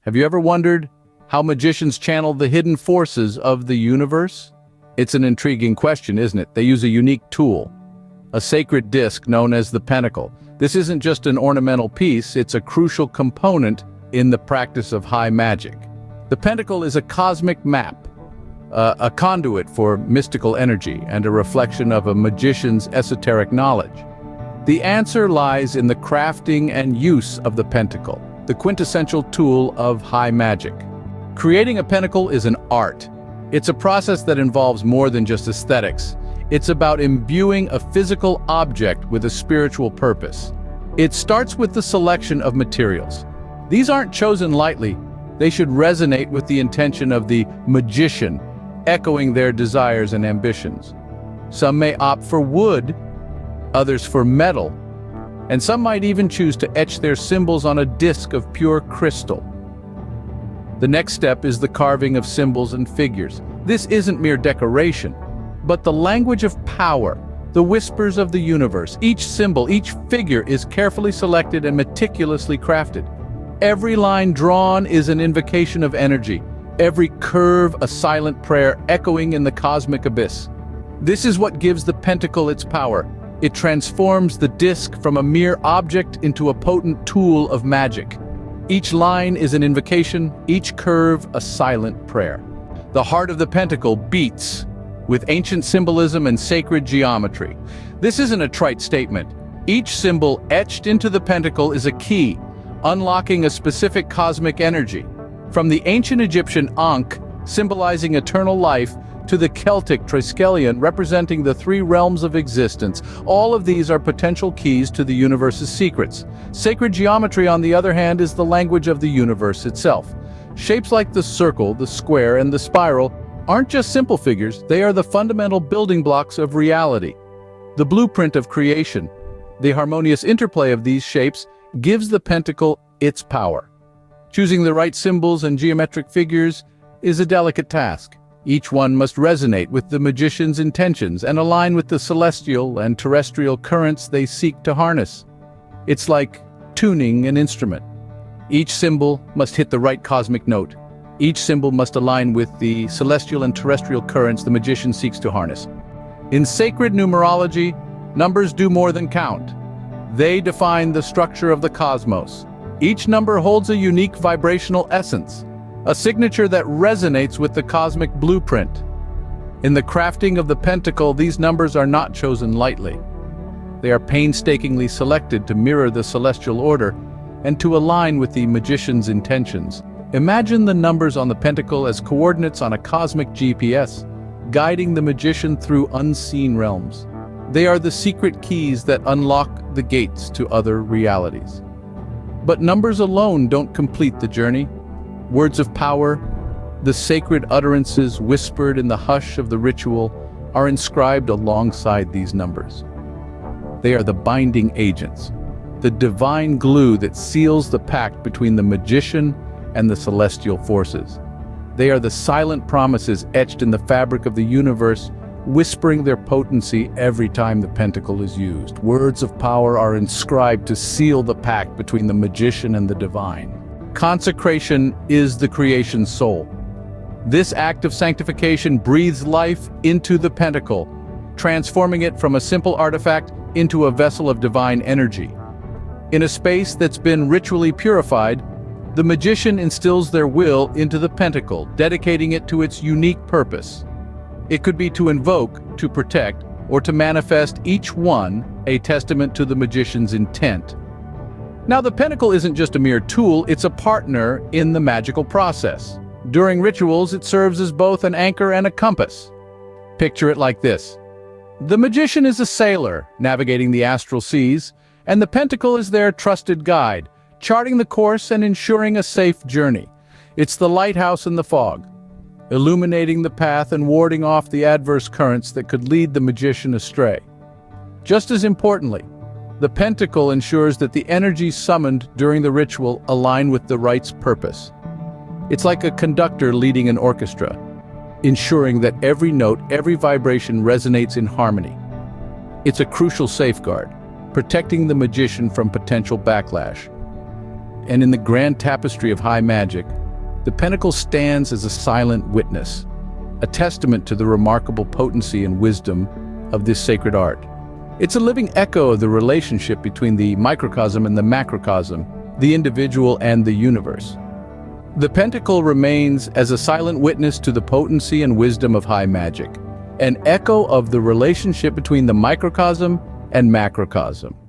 Have you ever wondered how magicians channel the hidden forces of the universe? It's an intriguing question, isn't it? They use a unique tool, a sacred disc known as the Pentacle. This isn't just an ornamental piece, it's a crucial component in the practice of high magic. The Pentacle is a cosmic map, a conduit for mystical energy and a reflection of a magician's esoteric knowledge. The answer lies in the crafting and use of the Pentacle, the quintessential tool of high magic. Creating a pentacle is an art. It's a process that involves more than just aesthetics. It's about imbuing a physical object with a spiritual purpose. It starts with the selection of materials. These aren't chosen lightly. They should resonate with the intention of the magician, echoing their desires and ambitions. Some may opt for wood, others for metal, and some might even choose to etch their symbols on a disc of pure crystal. The next step is the carving of symbols and figures. This isn't mere decoration, but the language of power, the whispers of the universe. Each symbol, each figure is carefully selected and meticulously crafted. Every line drawn is an invocation of energy, every curve a silent prayer echoing in the cosmic abyss. This is what gives the pentacle its power. It transforms the disc from a mere object into a potent tool of magic. Each line is an invocation, each curve a silent prayer. The heart of the pentacle beats with ancient symbolism and sacred geometry. This isn't a trite statement. Each symbol etched into the pentacle is a key, unlocking a specific cosmic energy. From the ancient Egyptian Ankh, symbolizing eternal life, to the Celtic Triskelion, representing the three realms of existence. All of these are potential keys to the universe's secrets. Sacred geometry, on the other hand, is the language of the universe itself. Shapes like the circle, the square, and the spiral aren't just simple figures, they are the fundamental building blocks of reality. The blueprint of creation. The harmonious interplay of these shapes gives the pentacle its power. Choosing the right symbols and geometric figures is a delicate task. Each one must resonate with the magician's intentions and align with the celestial and terrestrial currents they seek to harness. It's like tuning an instrument. Each symbol must hit the right cosmic note. Each symbol must align with the celestial and terrestrial currents the magician seeks to harness. In sacred numerology, numbers do more than count. They define the structure of the cosmos. Each number holds a unique vibrational essence, a signature that resonates with the cosmic blueprint. In the crafting of the pentacle, these numbers are not chosen lightly. They are painstakingly selected to mirror the celestial order and to align with the magician's intentions. Imagine the numbers on the pentacle as coordinates on a cosmic GPS, guiding the magician through unseen realms. They are the secret keys that unlock the gates to other realities. But numbers alone don't complete the journey. Words of power, the sacred utterances whispered in the hush of the ritual, are inscribed alongside these numbers. They are the binding agents, the divine glue that seals the pact between the magician and the celestial forces. They are the silent promises etched in the fabric of the universe, whispering their potency every time the pentacle is used. Words of power are inscribed to seal the pact between the magician and the divine. Consecration is the creation's soul. This act of sanctification breathes life into the pentacle, transforming it from a simple artifact into a vessel of divine energy. In a space that's been ritually purified, the magician instills their will into the pentacle, dedicating it to its unique purpose. It could be to invoke, to protect, or to manifest, each one a testament to the magician's intent. Now, the pentacle isn't just a mere tool, it's a partner in the magical process. During rituals, it serves as both an anchor and a compass. Picture it like this. The magician is a sailor, navigating the astral seas, and the pentacle is their trusted guide, charting the course and ensuring a safe journey. It's the lighthouse in the fog, illuminating the path and warding off the adverse currents that could lead the magician astray. Just as importantly, the pentacle ensures that the energies summoned during the ritual align with the rite's purpose. It's like a conductor leading an orchestra, ensuring that every note, every vibration resonates in harmony. It's a crucial safeguard, protecting the magician from potential backlash. and in the grand tapestry of high magic, the Pentacle stands as a silent witness, a testament to the remarkable potency and wisdom of this sacred art. It's a living echo of the relationship between the microcosm and the macrocosm, the individual and the universe. The Pentacle remains as a silent witness to the potency and wisdom of high magic, an echo of the relationship between the microcosm and macrocosm.